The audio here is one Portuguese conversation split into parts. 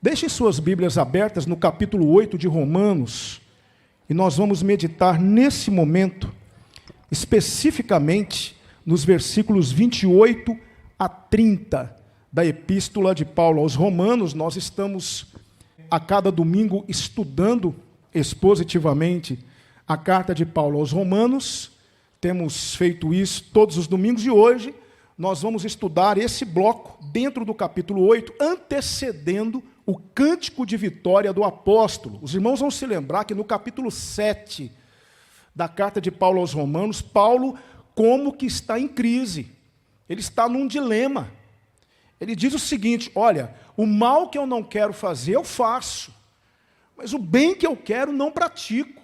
Deixem suas Bíblias abertas no capítulo 8 de Romanos, e nós vamos meditar nesse momento, especificamente nos versículos 28 a 30 da Epístola de Paulo aos Romanos. Nós estamos, a cada domingo, estudando expositivamente a carta de Paulo aos Romanos. Temos feito isso todos os domingos, e hoje nós vamos estudar esse bloco dentro do capítulo 8, antecedendo o cântico de vitória do apóstolo. Os irmãos vão se lembrar que no capítulo 7 da carta de Paulo aos Romanos, Paulo como que está em crise. Ele está num dilema. Ele diz o seguinte: olha, o mal que eu não quero fazer, eu faço, mas o bem que eu quero, não pratico.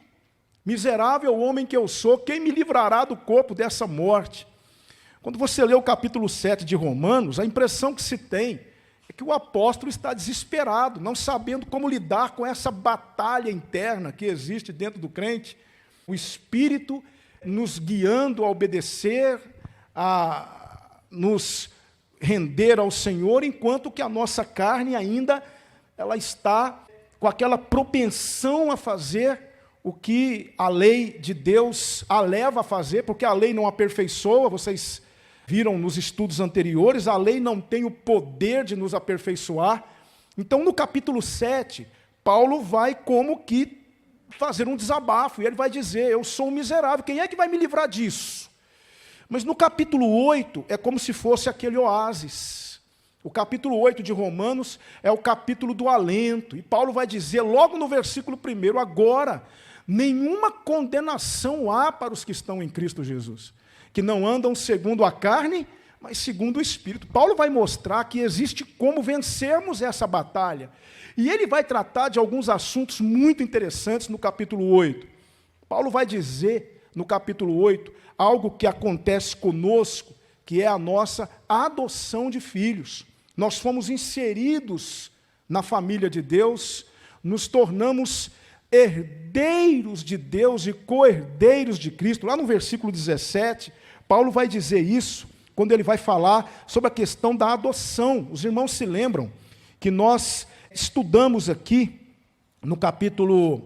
Miserável homem que eu sou, quem me livrará do corpo dessa morte? Quando você lê o capítulo 7 de Romanos, a impressão que se tem é que o apóstolo está desesperado, não sabendo como lidar com essa batalha interna que existe dentro do crente, o Espírito nos guiando a obedecer, a nos render ao Senhor, enquanto que a nossa carne ainda ela está com aquela propensão a fazer o que a lei de Deus a leva a fazer, porque a lei não aperfeiçoa. Vocês viram nos estudos anteriores, a lei não tem o poder de nos aperfeiçoar. Então, no capítulo 7, Paulo vai como que fazer um desabafo, e ele vai dizer: eu sou um miserável, quem é que vai me livrar disso? Mas no capítulo 8, é como se fosse aquele oásis. O capítulo 8 de Romanos é o capítulo do alento, e Paulo vai dizer logo no versículo 1, agora, nenhuma condenação há para os que estão em Cristo Jesus, que não andam segundo a carne, mas segundo o Espírito. Paulo vai mostrar que existe como vencermos essa batalha. E ele vai tratar de alguns assuntos muito interessantes no capítulo 8. Paulo vai dizer, no capítulo 8, algo que acontece conosco, que é a nossa adoção de filhos. Nós fomos inseridos na família de Deus, nos tornamos herdeiros de Deus e co-herdeiros de Cristo. Lá no versículo 17, Paulo vai dizer isso, quando ele vai falar sobre a questão da adoção. Os irmãos se lembram que nós estudamos aqui, no capítulo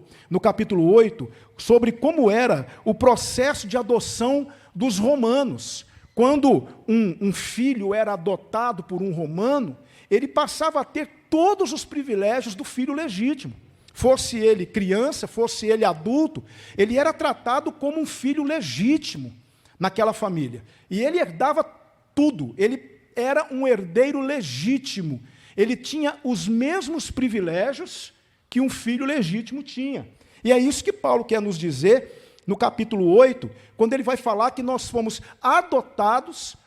8, sobre como era o processo de adoção dos romanos. Quando um filho era adotado por um romano, ele passava a ter todos os privilégios do filho legítimo. Fosse ele criança, fosse ele adulto, ele era tratado como um filho legítimo naquela família. E ele herdava tudo, ele era um herdeiro legítimo. Ele tinha os mesmos privilégios que um filho legítimo tinha. E é isso que Paulo quer nos dizer no capítulo 8, quando ele vai falar que nós fomos adotados,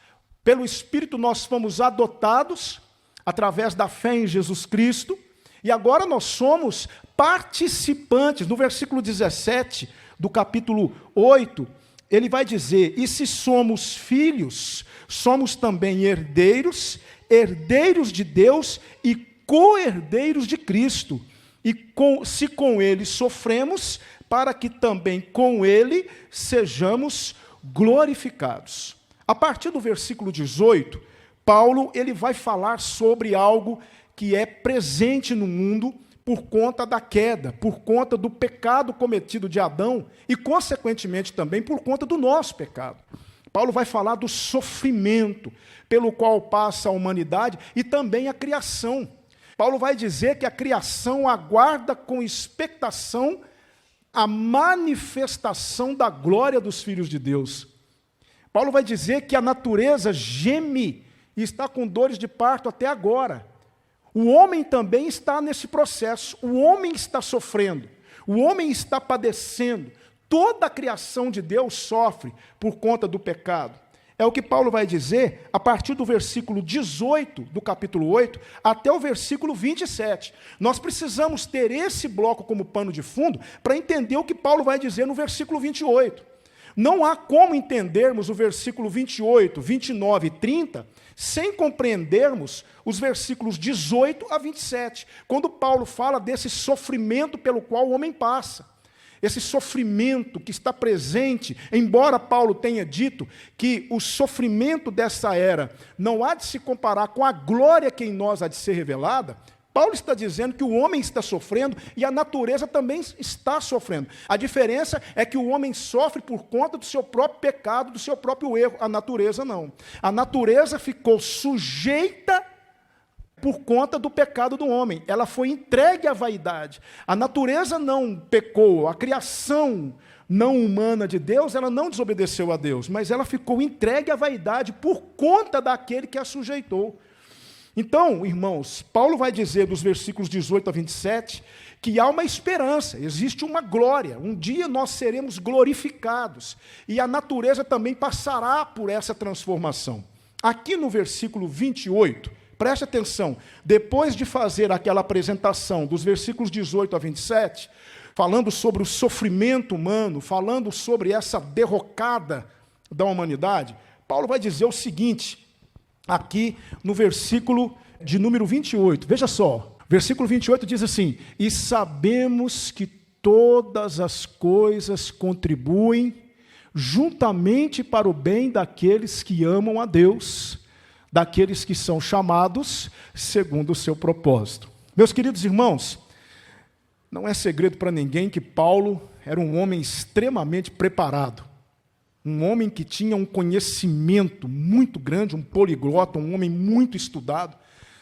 pelo Espírito nós fomos adotados, através da fé em Jesus Cristo, e agora nós somos participantes. No versículo 17 do capítulo 8, ele vai dizer: e se somos filhos, somos também herdeiros, herdeiros de Deus e co-herdeiros de Cristo, e se com ele sofremos, para que também com ele sejamos glorificados. A partir do versículo 18, Paulo ele vai falar sobre algo que é presente no mundo por conta da queda, por conta do pecado cometido de Adão e, consequentemente, também por conta do nosso pecado. Paulo vai falar do sofrimento pelo qual passa a humanidade e também a criação. Paulo vai dizer que a criação aguarda com expectação a manifestação da glória dos filhos de Deus. Paulo vai dizer que a natureza geme e está com dores de parto até agora. O homem também está nesse processo, o homem está sofrendo, o homem está padecendo, toda a criação de Deus sofre por conta do pecado. É o que Paulo vai dizer a partir do versículo 18 do capítulo 8 até o versículo 27. Nós precisamos ter esse bloco como pano de fundo para entender o que Paulo vai dizer no versículo 28. Não há como entendermos o versículo 28, 29 e 30 sem compreendermos os versículos 18 a 27, quando Paulo fala desse sofrimento pelo qual o homem passa. Esse sofrimento que está presente, embora Paulo tenha dito que o sofrimento dessa era não há de se comparar com a glória que em nós há de ser revelada, Paulo está dizendo que o homem está sofrendo e a natureza também está sofrendo. A diferença é que o homem sofre por conta do seu próprio pecado, do seu próprio erro. A natureza não. A natureza ficou sujeita por conta do pecado do homem. Ela foi entregue à vaidade. A natureza não pecou, a criação não humana de Deus, ela não desobedeceu a Deus, mas ela ficou entregue à vaidade por conta daquele que a sujeitou. Então, irmãos, Paulo vai dizer dos versículos 18 a 27 que há uma esperança, existe uma glória. Um dia nós seremos glorificados e a natureza também passará por essa transformação. Aqui no versículo 28, preste atenção, depois de fazer aquela apresentação dos versículos 18 a 27, falando sobre o sofrimento humano, falando sobre essa derrocada da humanidade, Paulo vai dizer o seguinte, aqui no versículo de número 28, veja só, versículo 28 diz assim: e sabemos que todas as coisas contribuem juntamente para o bem daqueles que amam a Deus, daqueles que são chamados segundo o seu propósito. Meus queridos irmãos, não é segredo para ninguém que Paulo era um homem extremamente preparado, um homem que tinha um conhecimento muito grande, um poliglota, um homem muito estudado,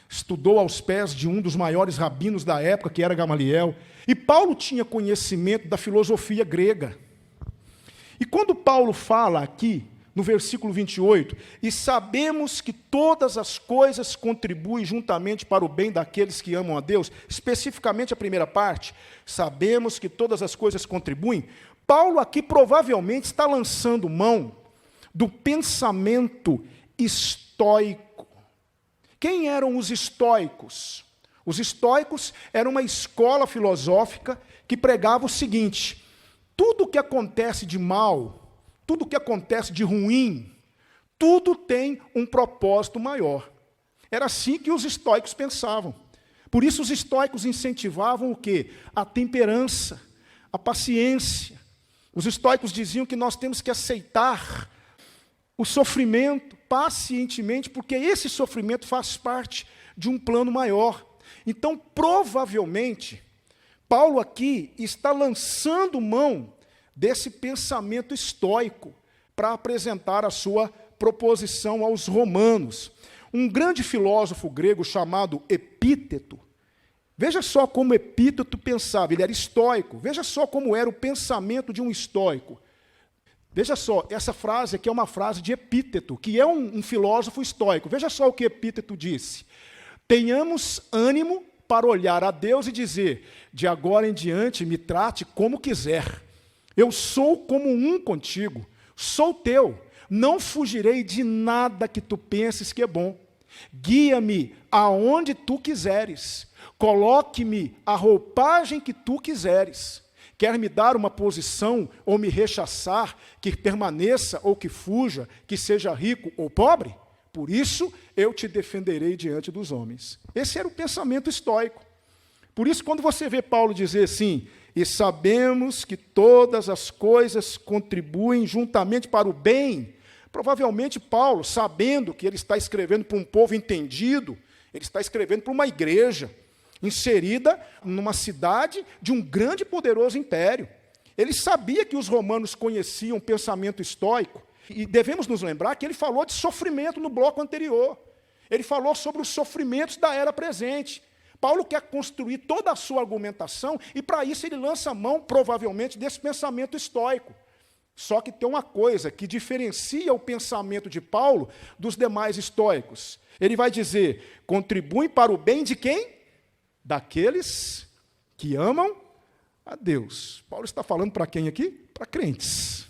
estudou aos pés de um dos maiores rabinos da época, que era Gamaliel, e Paulo tinha conhecimento da filosofia grega. E quando Paulo fala aqui, no versículo 28, e sabemos que todas as coisas contribuem juntamente para o bem daqueles que amam a Deus, especificamente a primeira parte, sabemos que todas as coisas contribuem, Paulo aqui provavelmente está lançando mão do pensamento estoico. Quem eram os estoicos? Os estoicos eram uma escola filosófica que pregava o seguinte: tudo que acontece de mal, tudo que acontece de ruim, tudo tem um propósito maior. Era assim que os estoicos pensavam. Por isso os estoicos incentivavam o quê? A temperança, a paciência. Os estoicos diziam que nós temos que aceitar o sofrimento pacientemente, porque esse sofrimento faz parte de um plano maior. Então, provavelmente, Paulo aqui está lançando mão desse pensamento estoico para apresentar a sua proposição aos romanos. Um grande filósofo grego chamado Epíteto, veja só como Epíteto pensava, ele era estoico, veja só como era o pensamento de um estoico. Veja só, essa frase aqui é uma frase de Epíteto, que é um filósofo estoico. Veja só o que Epíteto disse: tenhamos ânimo para olhar a Deus e dizer, de agora em diante me trate como quiser. Eu sou como um contigo, sou teu, não fugirei de nada que tu penses que é bom. Guia-me aonde tu quiseres, coloque-me a roupagem que tu quiseres. Quer me dar uma posição ou me rechaçar, que permaneça ou que fuja, que seja rico ou pobre? Por isso eu te defenderei diante dos homens. Esse era o pensamento estoico. Por isso, quando você vê Paulo dizer assim, e sabemos que todas as coisas contribuem juntamente para o bem, provavelmente Paulo, sabendo que ele está escrevendo para um povo entendido, ele está escrevendo para uma igreja inserida numa cidade de um grande e poderoso império. Ele sabia que os romanos conheciam o pensamento estoico, e devemos nos lembrar que ele falou de sofrimento no bloco anterior. Ele falou sobre os sofrimentos da era presente. Paulo quer construir toda a sua argumentação, e para isso ele lança a mão, provavelmente, desse pensamento estoico. Só que tem uma coisa que diferencia o pensamento de Paulo dos demais estoicos. Ele vai dizer, contribuem para o bem de quem? Daqueles que amam a Deus. Paulo está falando para quem aqui? Para crentes.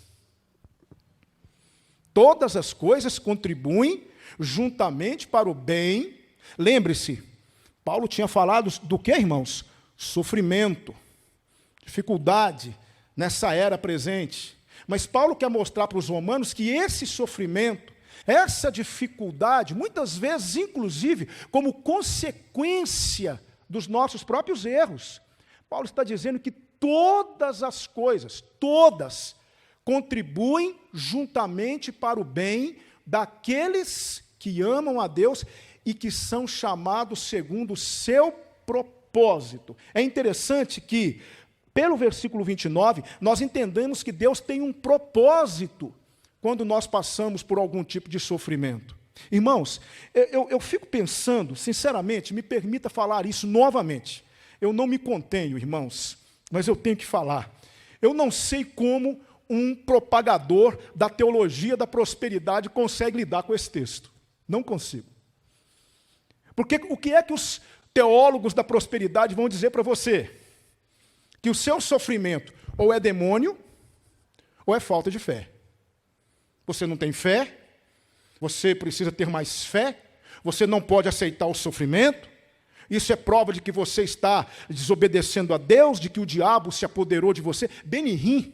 Todas as coisas contribuem juntamente para o bem. Lembre-se, Paulo tinha falado do que, irmãos? Sofrimento, dificuldade nessa era presente. Mas Paulo quer mostrar para os romanos que esse sofrimento, essa dificuldade, muitas vezes, inclusive, como consequência dos nossos próprios erros. Paulo está dizendo que todas as coisas, todas, contribuem juntamente para o bem daqueles que amam a Deus e que são chamados segundo o seu propósito. É interessante que, pelo versículo 29, nós entendemos que Deus tem um propósito quando nós passamos por algum tipo de sofrimento. Irmãos, eu fico pensando, sinceramente, me permita falar isso novamente. Eu não me contenho, irmãos, mas eu tenho que falar. Eu não sei como um propagador da teologia da prosperidade consegue lidar com esse texto. Não consigo. Porque o que é que os teólogos da prosperidade vão dizer para você? Que o seu sofrimento ou é demônio ou é falta de fé. Você não tem fé, você precisa ter mais fé, você não pode aceitar o sofrimento, isso é prova de que você está desobedecendo a Deus, de que o diabo se apoderou de você. Benihim,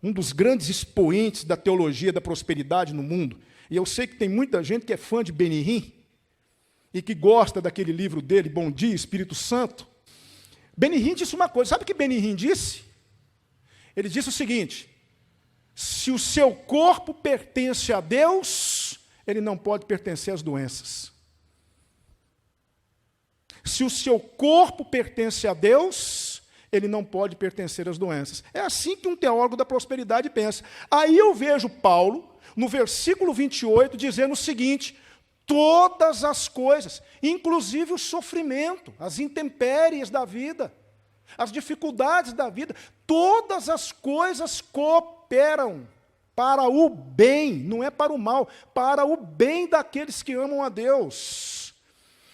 um dos grandes expoentes da teologia da prosperidade no mundo, e eu sei que tem muita gente que é fã de Benihim, e que gosta daquele livro dele, Bom Dia, Espírito Santo. Benihim disse uma coisa, sabe o que Benihim disse? Ele disse o seguinte: se o seu corpo pertence a Deus, ele não pode pertencer às doenças. Se o seu corpo pertence a Deus, ele não pode pertencer às doenças. É assim que um teólogo da prosperidade pensa. Aí eu vejo Paulo, no versículo 28, dizendo o seguinte: todas as coisas, inclusive o sofrimento, as intempéries da vida, as dificuldades da vida, todas as coisas cooperam para o bem, não é para o mal, para o bem daqueles que amam a Deus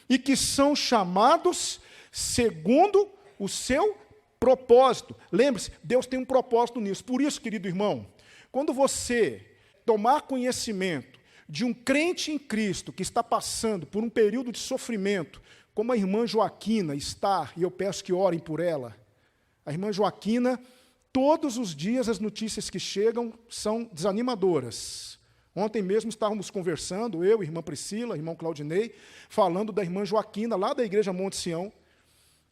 e que são chamados segundo o seu propósito. Lembre-se, Deus tem um propósito nisso. Por isso, querido irmão, quando você tomar conhecimento de um crente em Cristo que está passando por um período de sofrimento, como a irmã Joaquina está, e eu peço que orem por ela. A irmã Joaquina, todos os dias as notícias que chegam são desanimadoras. Ontem mesmo estávamos conversando, eu, irmã Priscila, irmão Claudinei, falando da irmã Joaquina, lá da igreja Monte Sião.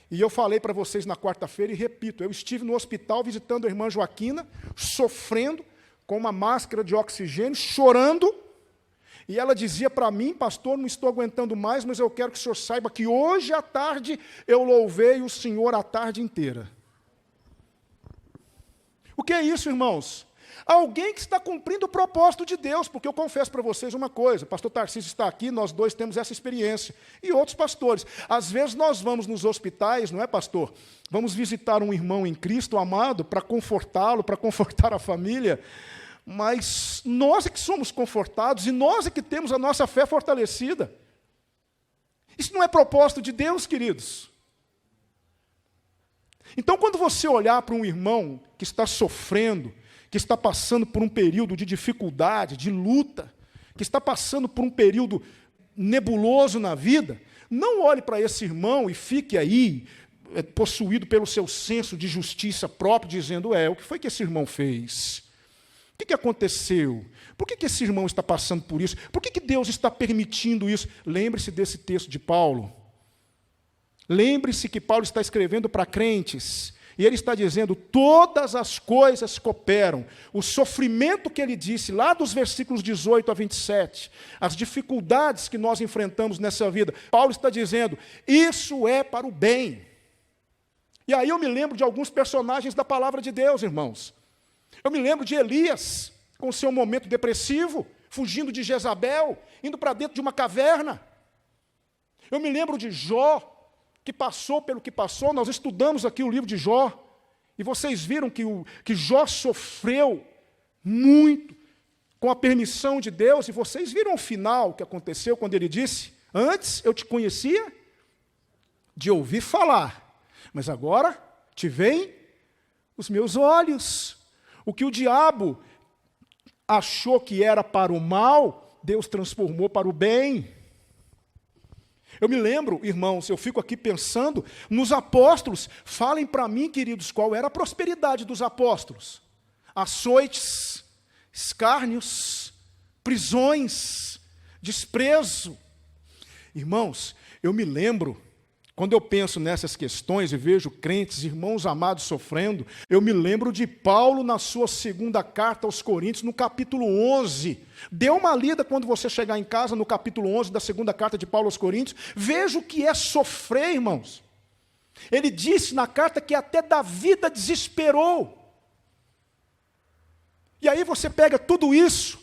E eu falei para vocês na quarta-feira e repito, eu estive no hospital visitando a irmã Joaquina, sofrendo, com uma máscara de oxigênio, chorando. E ela dizia para mim: pastor, não estou aguentando mais, mas eu quero que o senhor saiba que hoje à tarde eu louvei o Senhor a tarde inteira. O que é isso, irmãos? Alguém que está cumprindo o propósito de Deus, porque eu confesso para vocês uma coisa, o pastor Tarcísio está aqui, nós dois temos essa experiência, e outros pastores. Às vezes nós vamos nos hospitais, não é, pastor? Vamos visitar um irmão em Cristo amado para confortá-lo, para confortar a família, mas nós é que somos confortados e nós é que temos a nossa fé fortalecida. Isso não é propósito de Deus, queridos. Então, quando você olhar para um irmão que está sofrendo, que está passando por um período de dificuldade, de luta, que está passando por um período nebuloso na vida, não olhe para esse irmão e fique aí, possuído pelo seu senso de justiça próprio, dizendo: o que foi que esse irmão fez? O que aconteceu? Por que esse irmão está passando por isso? Por que Deus está permitindo isso? Lembre-se desse texto de Paulo. Lembre-se que Paulo está escrevendo para crentes, e ele está dizendo: todas as coisas cooperam. O sofrimento que ele disse, lá dos versículos 18 a 27, as dificuldades que nós enfrentamos nessa vida, Paulo está dizendo: isso é para o bem. E aí eu me lembro de alguns personagens da palavra de Deus, irmãos. Eu me lembro de Elias, com seu momento depressivo, fugindo de Jezabel, indo para dentro de uma caverna. Eu me lembro de Jó, que passou pelo que passou. Nós estudamos aqui o livro de Jó, e vocês viram que Jó sofreu muito com a permissão de Deus, e vocês viram o final que aconteceu quando ele disse: antes eu te conhecia de ouvir falar, mas agora te veem os meus olhos. O que o diabo achou que era para o mal, Deus transformou para o bem. Eu me lembro, irmãos, eu fico aqui pensando nos apóstolos. Falem para mim, queridos, qual era a prosperidade dos apóstolos? Açoites, escárnios, prisões, desprezo. Irmãos, eu me lembro, quando eu penso nessas questões e vejo crentes, irmãos amados sofrendo, eu me lembro de Paulo na sua segunda carta aos Coríntios, no capítulo 11. Dê uma lida quando você chegar em casa, no capítulo 11 da segunda carta de Paulo aos Coríntios. Veja o que é sofrer, irmãos. Ele disse na carta que até da vida desesperou. E aí você pega tudo isso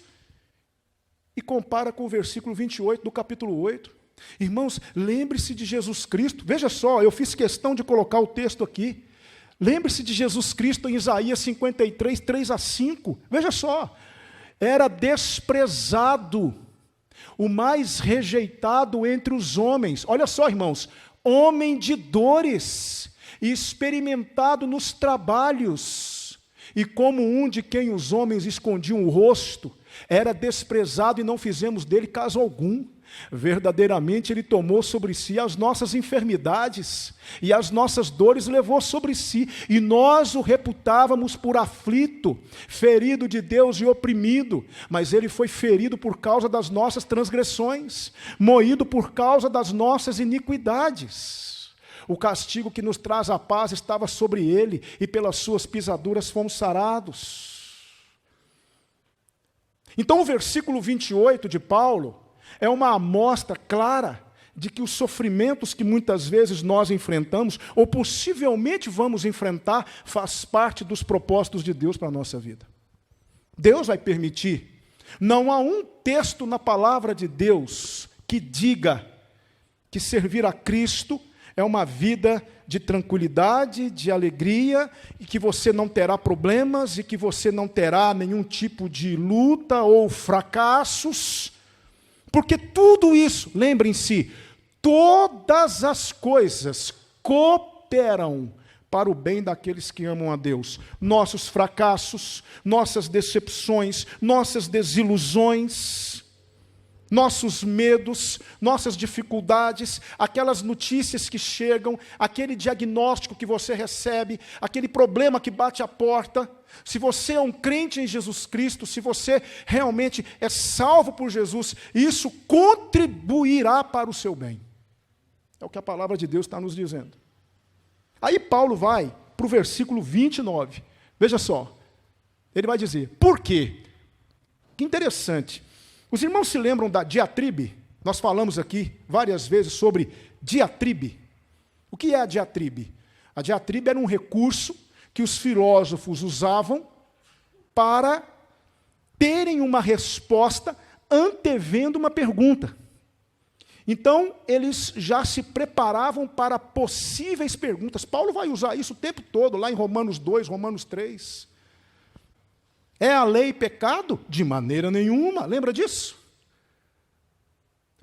e compara com o versículo 28 do capítulo 8. Irmãos, lembre-se de Jesus Cristo. Veja só, eu fiz questão de colocar o texto aqui. Lembre-se de Jesus Cristo em Isaías 53, 3-5. Veja só, era desprezado, o mais rejeitado entre os homens. Olha só, irmãos, homem de dores, e experimentado nos trabalhos, e como um de quem os homens escondiam o rosto, era desprezado e não fizemos dele caso algum. Verdadeiramente ele tomou sobre si as nossas enfermidades, e as nossas dores levou sobre si, e nós o reputávamos por aflito, ferido de Deus e oprimido, mas ele foi ferido por causa das nossas transgressões, moído por causa das nossas iniquidades. O castigo que nos traz a paz estava sobre ele, e pelas suas pisaduras fomos sarados. Então o versículo 28 de Paulo é uma amostra clara de que os sofrimentos que muitas vezes nós enfrentamos, ou possivelmente vamos enfrentar, faz parte dos propósitos de Deus para a nossa vida. Deus vai permitir. Não há um texto na palavra de Deus que diga que servir a Cristo é uma vida de tranquilidade, de alegria, e que você não terá problemas, e que você não terá nenhum tipo de luta ou fracassos. Porque tudo isso, lembrem-se, todas as coisas cooperam para o bem daqueles que amam a Deus. Nossos fracassos, nossas decepções, nossas desilusões, nossos medos, nossas dificuldades, aquelas notícias que chegam, aquele diagnóstico que você recebe, aquele problema que bate à porta. Se você é um crente em Jesus Cristo, se você realmente é salvo por Jesus, isso contribuirá para o seu bem. É o que a palavra de Deus está nos dizendo. Aí Paulo vai para o versículo 29. Veja só, ele vai dizer, por quê? Que interessante. Os irmãos se lembram da diatribe? Nós falamos aqui várias vezes sobre diatribe. O que é a diatribe? A diatribe era um recurso que os filósofos usavam para terem uma resposta antevendo uma pergunta. Então, eles já se preparavam para possíveis perguntas. Paulo vai usar isso o tempo todo, lá em Romanos 2, Romanos 3. É a lei pecado? De maneira nenhuma. Lembra disso?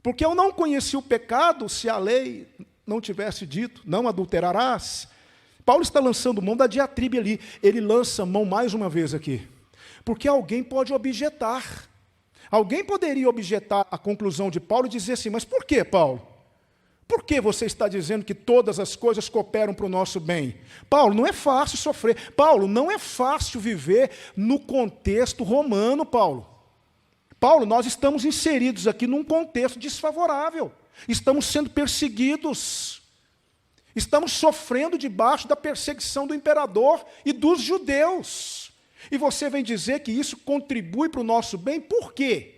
Porque eu não conheci o pecado se a lei não tivesse dito, não adulterarás. Paulo está lançando mão da diatribe ali. Ele lança mão mais uma vez aqui. Porque alguém pode objetar. Alguém poderia objetar a conclusão de Paulo e dizer assim, mas por que, Paulo? Por que você está dizendo que todas as coisas cooperam para o nosso bem? Paulo, não é fácil sofrer. Paulo, não é fácil viver no contexto romano, Paulo. Paulo, nós estamos inseridos aqui num contexto desfavorável. Estamos sendo perseguidos. Estamos sofrendo debaixo da perseguição do imperador e dos judeus. E você vem dizer que isso contribui para o nosso bem? Por quê?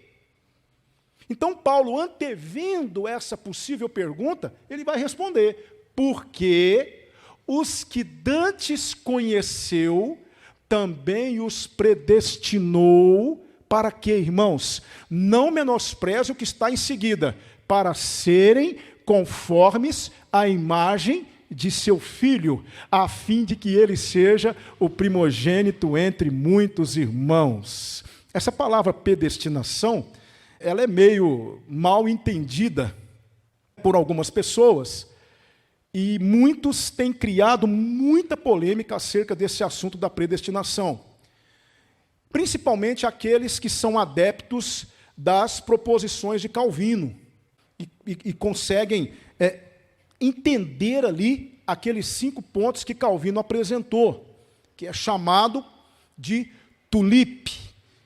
Então, Paulo, antevendo essa possível pergunta, ele vai responder, porque os que dantes conheceu, também os predestinou, para que, irmãos, não menospreze o que está em seguida, para serem conformes à imagem de seu filho, a fim de que ele seja o primogênito entre muitos irmãos. Essa palavra predestinação, ela é meio mal entendida por algumas pessoas, e muitos têm criado muita polêmica acerca desse assunto da predestinação, principalmente aqueles que são adeptos das proposições de Calvino, e conseguem entender ali aqueles 5 pontos que Calvino apresentou, que é chamado de tulip,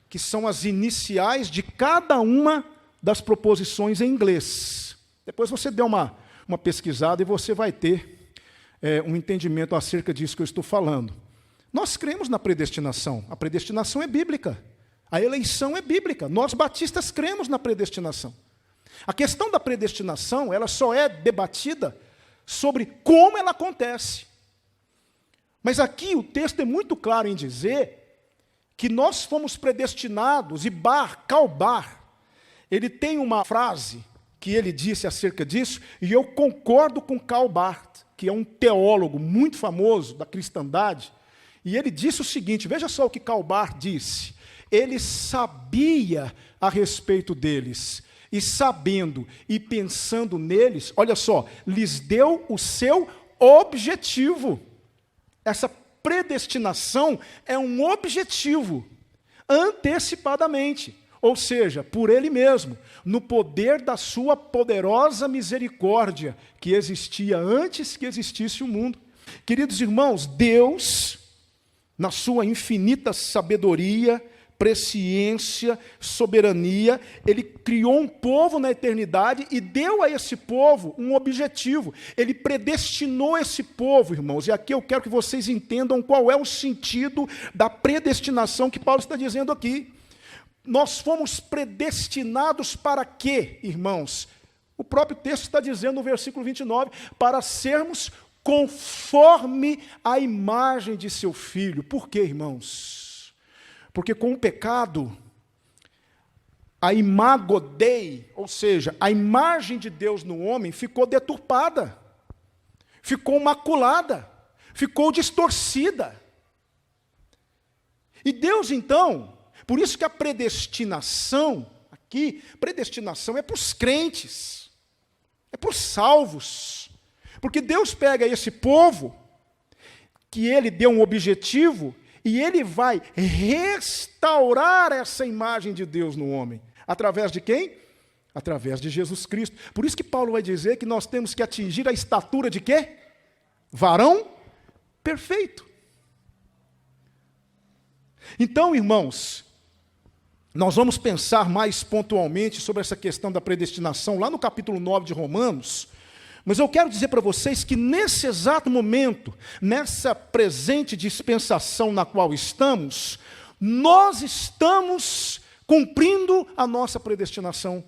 que são as iniciais de cada uma das proposições em inglês. Depois você dê uma pesquisada e você vai ter um entendimento acerca disso que eu estou falando. Nós cremos na predestinação. A predestinação é bíblica. A eleição é bíblica. Nós batistas cremos na predestinação. A questão da predestinação, ela só é debatida sobre como ela acontece. Mas aqui o texto é muito claro em dizer que nós fomos predestinados, e Karl Barth, ele tem uma frase que ele disse acerca disso, e eu concordo com Karl Barth, que é um teólogo muito famoso da cristandade, e ele disse o seguinte, veja só o que Karl Barth disse: ele sabia a respeito deles, e sabendo e pensando neles, olha só, lhes deu o seu objetivo. Essa predestinação é um objetivo, antecipadamente, ou seja, por Ele mesmo, no poder da sua poderosa misericórdia, que existia antes que existisse o mundo. Queridos irmãos, Deus, na sua infinita sabedoria, presciência, soberania, Ele criou um povo na eternidade e deu a esse povo um objetivo. Ele predestinou esse povo, irmãos, e aqui eu quero que vocês entendam qual é o sentido da predestinação que Paulo está dizendo aqui. Nós fomos predestinados para quê, irmãos? O próprio texto está dizendo no versículo 29, para sermos conforme a imagem de seu Filho. Por quê, irmãos? Porque com o pecado, a imago Dei, ou seja, a imagem de Deus no homem ficou deturpada, ficou maculada, ficou distorcida. E Deus, então, por isso que a predestinação, aqui, predestinação é para os crentes, é para os salvos. Porque Deus pega esse povo, que Ele deu um objetivo, e Ele vai restaurar essa imagem de Deus no homem. Através de quem? Através de Jesus Cristo. Por isso que Paulo vai dizer que nós temos que atingir a estatura de quê? Varão perfeito. Então, irmãos, nós vamos pensar mais pontualmente sobre essa questão da predestinação lá no capítulo 9 de Romanos. Mas eu quero dizer para vocês que nesse exato momento, nessa presente dispensação na qual estamos, nós estamos cumprindo a nossa predestinação.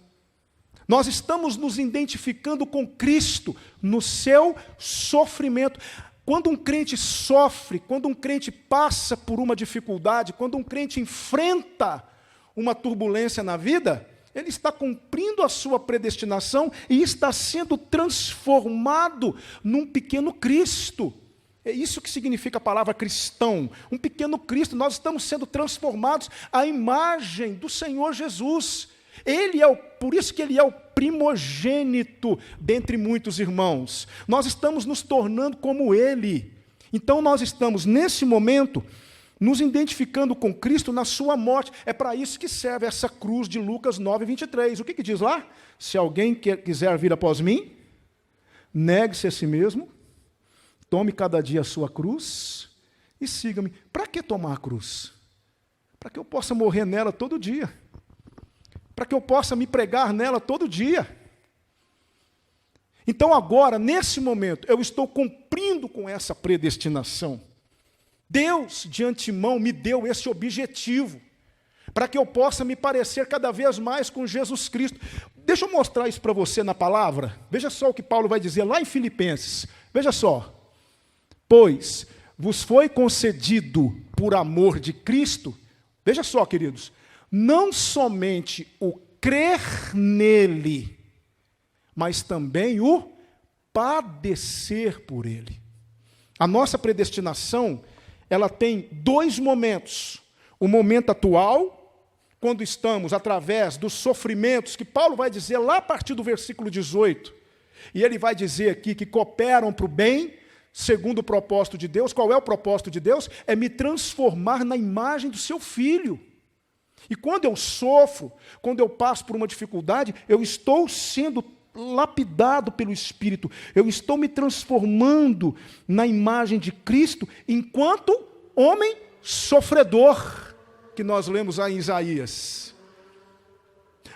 Nós estamos nos identificando com Cristo no seu sofrimento. Quando um crente sofre, quando um crente passa por uma dificuldade, quando um crente enfrenta uma turbulência na vida, ele está cumprindo a sua predestinação e está sendo transformado num pequeno Cristo. É isso que significa a palavra cristão. Um pequeno Cristo. Nós estamos sendo transformados à imagem do Senhor Jesus. Por isso que Ele é o primogênito dentre muitos irmãos. Nós estamos nos tornando como Ele. Então nós estamos, nesse momento, nos identificando com Cristo na sua morte. É para isso que serve essa cruz de Lucas 9, 23. O que diz lá? Se alguém quiser vir após mim, negue-se a si mesmo, tome cada dia a sua cruz e siga-me. Para que tomar a cruz? Para que eu possa morrer nela todo dia. Para que eu possa me pregar nela todo dia. Então agora, nesse momento, eu estou cumprindo com essa predestinação. Deus, de antemão, me deu esse objetivo, para que eu possa me parecer cada vez mais com Jesus Cristo. Deixa eu mostrar isso para você na palavra. Veja só o que Paulo vai dizer lá em Filipenses. Veja só. Pois vos foi concedido por amor de Cristo, veja só, queridos, não somente o crer nele, mas também o padecer por ele. A nossa predestinação, ela tem dois momentos. O momento atual, quando estamos através dos sofrimentos, que Paulo vai dizer lá a partir do versículo 18, e ele vai dizer aqui que cooperam para o bem, segundo o propósito de Deus. Qual é o propósito de Deus? É me transformar na imagem do seu Filho. E quando eu sofro, quando eu passo por uma dificuldade, eu estou sendo lapidado pelo Espírito, eu estou me transformando na imagem de Cristo, enquanto homem sofredor, que nós lemos aí em Isaías.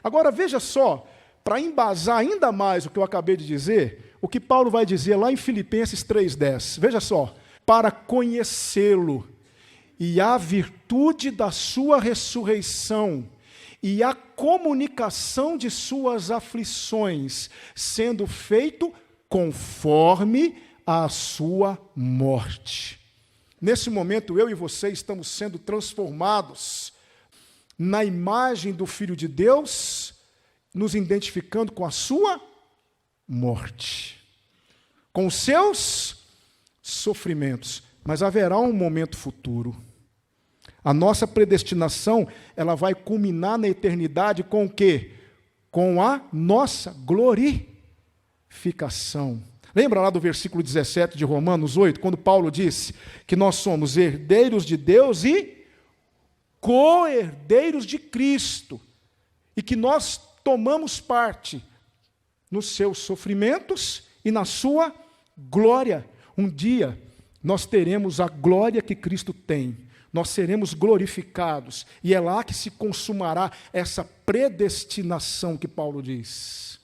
Agora veja só, para embasar ainda mais o que eu acabei de dizer, o que Paulo vai dizer lá em Filipenses 3,10, veja só, para conhecê-lo e a virtude da sua ressurreição, e a comunicação de suas aflições, sendo feito conforme a sua morte. Nesse momento, eu e você estamos sendo transformados na imagem do Filho de Deus, nos identificando com a sua morte, com os seus sofrimentos. Mas haverá um momento futuro. A nossa predestinação, ela vai culminar na eternidade com o quê? Com a nossa glorificação. Lembra lá do versículo 17 de Romanos 8, quando Paulo disse que nós somos herdeiros de Deus e co-herdeiros de Cristo, e que nós tomamos parte nos seus sofrimentos e na sua glória. Um dia nós teremos a glória que Cristo tem, nós seremos glorificados, e é lá que se consumará essa predestinação que Paulo diz.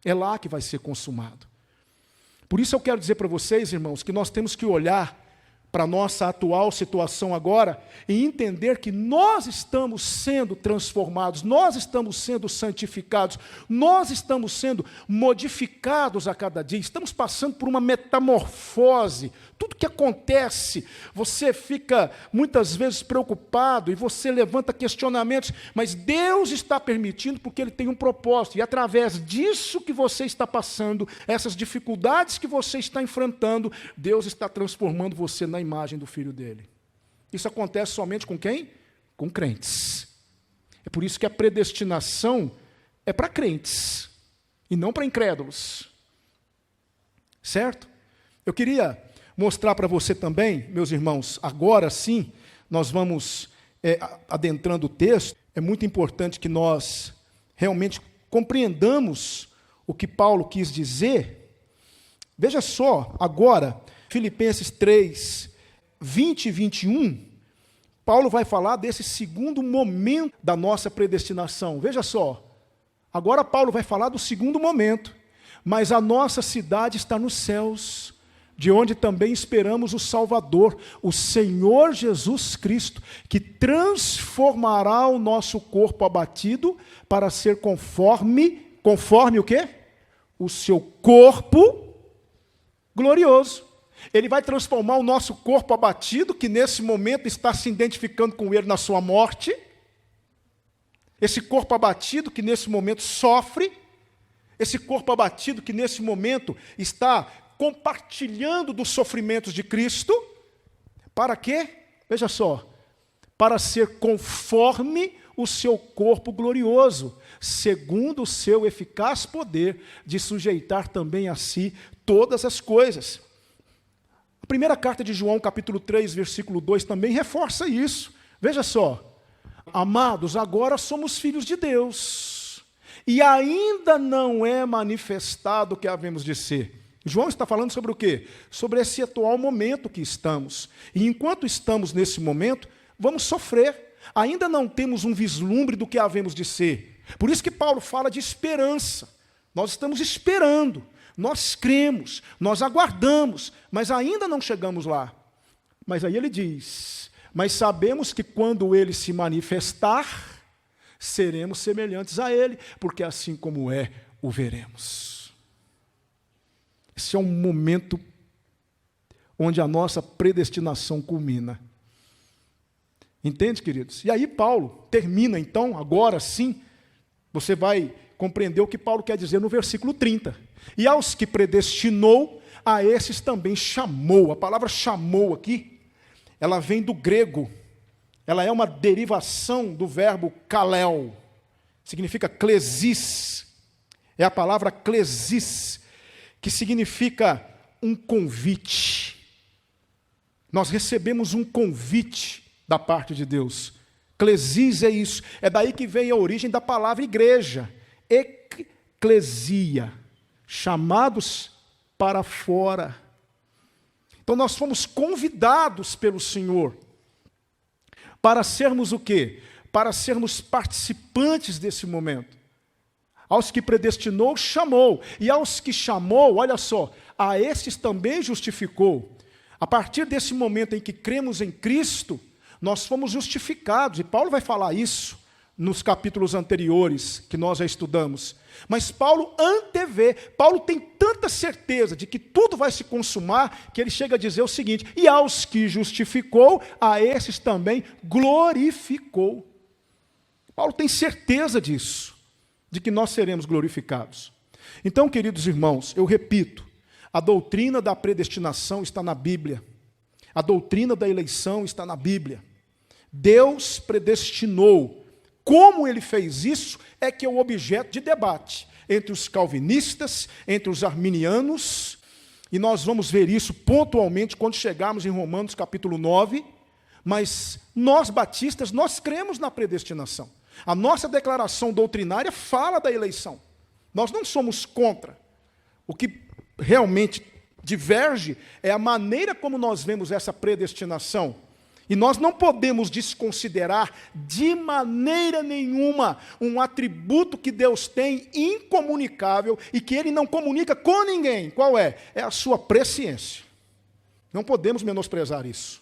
É lá que vai ser consumado. Por isso eu quero dizer para vocês, irmãos, que nós temos que olhar para a nossa atual situação agora e entender que nós estamos sendo transformados, nós estamos sendo santificados, nós estamos sendo modificados a cada dia, estamos passando por uma metamorfose. Tudo que acontece, você fica muitas vezes preocupado e você levanta questionamentos, mas Deus está permitindo porque Ele tem um propósito, e através disso que você está passando, essas dificuldades que você está enfrentando, Deus está transformando você na imagem do Filho dele. Isso acontece somente com quem? Com crentes. É por isso que a predestinação é para crentes e não para incrédulos. Certo? Eu queria mostrar para você também, meus irmãos, agora sim, nós vamos adentrando o texto. É muito importante que nós realmente compreendamos o que Paulo quis dizer. Veja só, agora, Filipenses 3, 20 e 21, Paulo vai falar desse segundo momento da nossa predestinação. Veja só, agora Paulo vai falar do segundo momento. Mas a nossa cidade está nos céus, de onde também esperamos o Salvador, o Senhor Jesus Cristo, que transformará o nosso corpo abatido para ser conforme o quê? O seu corpo glorioso. Ele vai transformar o nosso corpo abatido, que nesse momento está se identificando com Ele na sua morte, esse corpo abatido que nesse momento sofre, esse corpo abatido que nesse momento está compartilhando dos sofrimentos de Cristo, para quê? Veja só, para ser conforme o seu corpo glorioso, segundo o seu eficaz poder de sujeitar também a si todas as coisas. A primeira carta de João, capítulo 3, versículo 2, também reforça isso. Veja só, amados, agora somos filhos de Deus, e ainda não é manifestado o que havemos de ser. João está falando sobre o quê? Sobre esse atual momento que estamos. E enquanto estamos nesse momento, vamos sofrer. Ainda não temos um vislumbre do que havemos de ser. Por isso que Paulo fala de esperança. Nós estamos esperando, nós cremos, nós aguardamos, mas ainda não chegamos lá. Mas aí ele diz, mas sabemos que quando ele se manifestar, seremos semelhantes a ele, porque assim como é, o veremos. Esse é um momento onde a nossa predestinação culmina. Entende, queridos? E aí Paulo termina, então, agora sim, você vai compreender o que Paulo quer dizer no versículo 30. E aos que predestinou, a esses também chamou. A palavra chamou aqui, ela vem do grego. Ela é uma derivação do verbo kalel. Significa klesis. É a palavra klesis, que significa um convite. Nós recebemos um convite da parte de Deus. Klesis é isso. É daí que vem a origem da palavra igreja. Eclesia. Chamados para fora. Então nós fomos convidados pelo Senhor para sermos o quê? Para sermos participantes desse momento. Aos que predestinou, chamou. E aos que chamou, olha só, a esses também justificou. A partir desse momento em que cremos em Cristo, nós fomos justificados. E Paulo vai falar isso nos capítulos anteriores que nós já estudamos. Mas Paulo antevê, Paulo tem tanta certeza de que tudo vai se consumar, que ele chega a dizer o seguinte: e aos que justificou, a esses também glorificou. Paulo tem certeza disso, de que nós seremos glorificados. Então, queridos irmãos, eu repito, a doutrina da predestinação está na Bíblia. A doutrina da eleição está na Bíblia. Deus predestinou. Como ele fez isso é que é o objeto de debate entre os calvinistas, entre os arminianos, e nós vamos ver isso pontualmente quando chegarmos em Romanos capítulo 9, mas nós batistas, nós cremos na predestinação. A nossa declaração doutrinária fala da eleição. Nós não somos contra. O que realmente diverge é a maneira como nós vemos essa predestinação. E nós não podemos desconsiderar de maneira nenhuma um atributo que Deus tem incomunicável e que Ele não comunica com ninguém. Qual é? É a sua presciência. Não podemos menosprezar isso.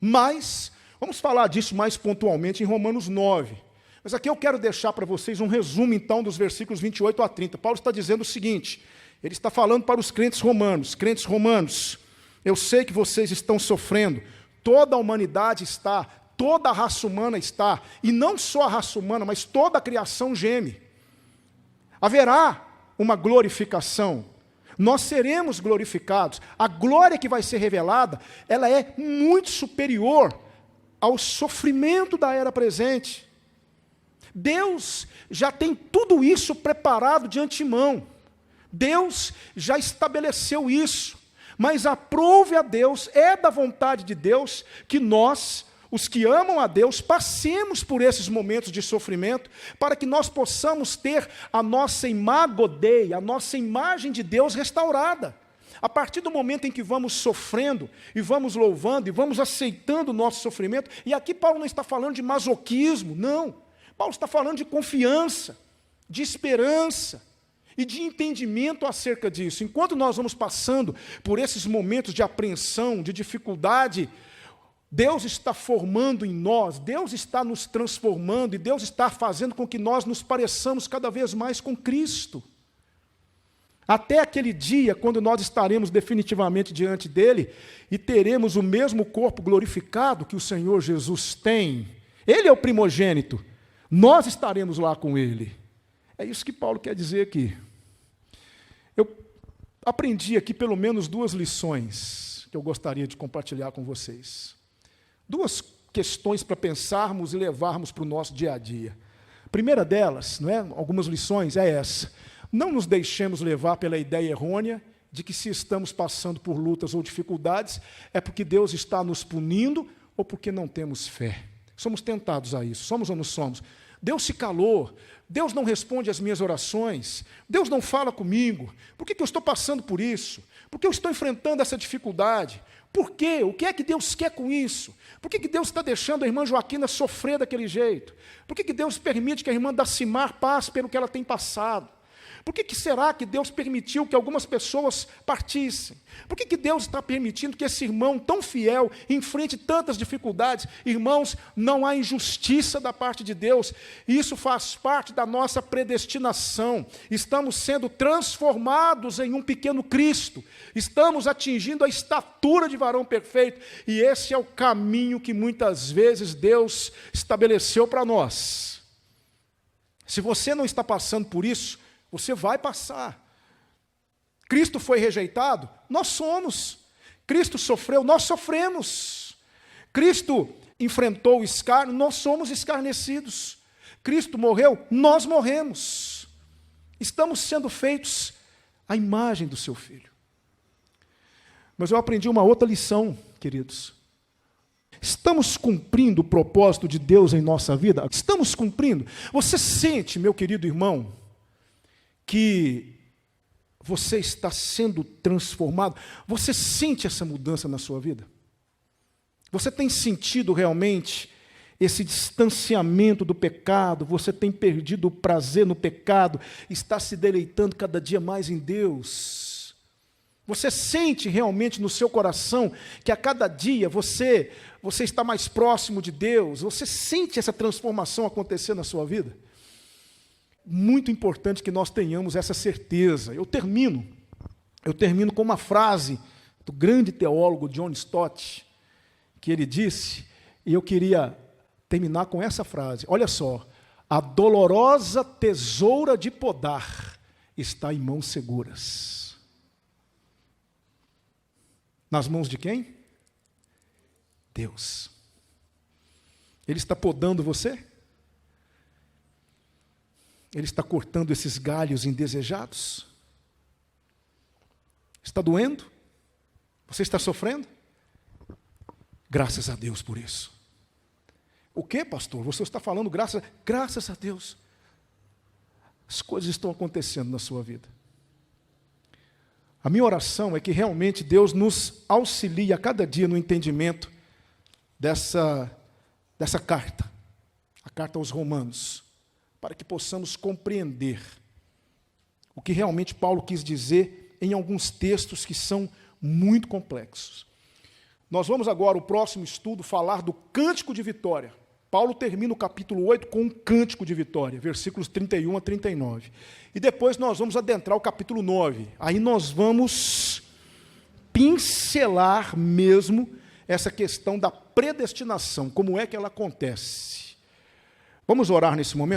Mas, vamos falar disso mais pontualmente em Romanos 9. Mas aqui eu quero deixar para vocês um resumo, então, dos versículos 28 a 30. Paulo está dizendo o seguinte, ele está falando para os crentes romanos, eu sei que vocês estão sofrendo, toda a humanidade está, toda a raça humana está, e não só a raça humana, mas toda a criação geme. Haverá uma glorificação, nós seremos glorificados, a glória que vai ser revelada, ela é muito superior ao sofrimento da era presente. Deus já tem tudo isso preparado de antemão. Deus já estabeleceu isso. Mas aprove a Deus, é da vontade de Deus, que nós, os que amam a Deus, passemos por esses momentos de sofrimento, para que nós possamos ter a nossa imago Dei, a nossa imagem de Deus restaurada. A partir do momento em que vamos sofrendo, e vamos louvando, e vamos aceitando o nosso sofrimento, e aqui Paulo não está falando de masoquismo, não. Paulo está falando de confiança, de esperança e de entendimento acerca disso. Enquanto nós vamos passando por esses momentos de apreensão, de dificuldade, Deus está formando em nós, Deus está nos transformando e Deus está fazendo com que nós nos pareçamos cada vez mais com Cristo. Até aquele dia, quando nós estaremos definitivamente diante dele e teremos o mesmo corpo glorificado que o Senhor Jesus tem. Ele é o primogênito. Nós estaremos lá com Ele. É isso que Paulo quer dizer aqui. Eu aprendi aqui pelo menos 2 lições que eu gostaria de compartilhar com vocês. 2 questões para pensarmos e levarmos para o nosso dia a dia. A primeira delas, não é? Algumas lições, é essa. Não nos deixemos levar pela ideia errônea de que se estamos passando por lutas ou dificuldades, é porque Deus está nos punindo ou porque não temos fé. Somos tentados a isso, somos ou não somos? Deus se calou, Deus não responde às minhas orações, Deus não fala comigo, por que eu estou passando por isso? Por que eu estou enfrentando essa dificuldade? Por quê? O que é que Deus quer com isso? Por que Deus está deixando a irmã Joaquina sofrer daquele jeito? Por que Deus permite que a irmã Dacimar passe pelo que ela tem passado? Por que será que Deus permitiu que algumas pessoas partissem? Por que Deus está permitindo que esse irmão tão fiel enfrente tantas dificuldades? Irmãos, não há injustiça da parte de Deus. Isso faz parte da nossa predestinação. Estamos sendo transformados em um pequeno Cristo. Estamos atingindo a estatura de varão perfeito. E esse é o caminho que muitas vezes Deus estabeleceu para nós. Se você não está passando por isso, você vai passar. Cristo foi rejeitado? Nós somos. Cristo sofreu? Nós sofremos. Cristo enfrentou o escárnio? Nós somos escarnecidos. Cristo morreu? Nós morremos. Estamos sendo feitos à imagem do seu Filho. Mas eu aprendi uma outra lição, queridos. Estamos cumprindo o propósito de Deus em nossa vida? Estamos cumprindo? Você sente, meu querido irmão, que você está sendo transformado? Você sente essa mudança na sua vida? Você tem sentido realmente esse distanciamento do pecado? Você tem perdido o prazer no pecado? Está se deleitando cada dia mais em Deus? Você sente realmente no seu coração que a cada dia você está mais próximo de Deus? Você sente essa transformação acontecer na sua vida? Muito importante que nós tenhamos essa certeza. Eu termino com uma frase do grande teólogo John Stott, que ele disse, e eu queria terminar com essa frase. Olha só, a dolorosa tesoura de podar está em mãos seguras. Nas mãos de quem? Deus. Ele está podando você? Ele está cortando esses galhos indesejados? Está doendo? Você está sofrendo? Graças a Deus por isso. O que, pastor? Você está falando graças a Deus. As coisas estão acontecendo na sua vida. A minha oração é que realmente Deus nos auxilie a cada dia no entendimento dessa carta, a carta aos Romanos, para que possamos compreender o que realmente Paulo quis dizer em alguns textos que são muito complexos. Nós vamos agora, o próximo estudo, falar do cântico de vitória. Paulo termina o capítulo 8 com um cântico de vitória, versículos 31 a 39. E depois nós vamos adentrar o capítulo 9. Aí nós vamos pincelar mesmo essa questão da predestinação, como é que ela acontece. Vamos orar nesse momento?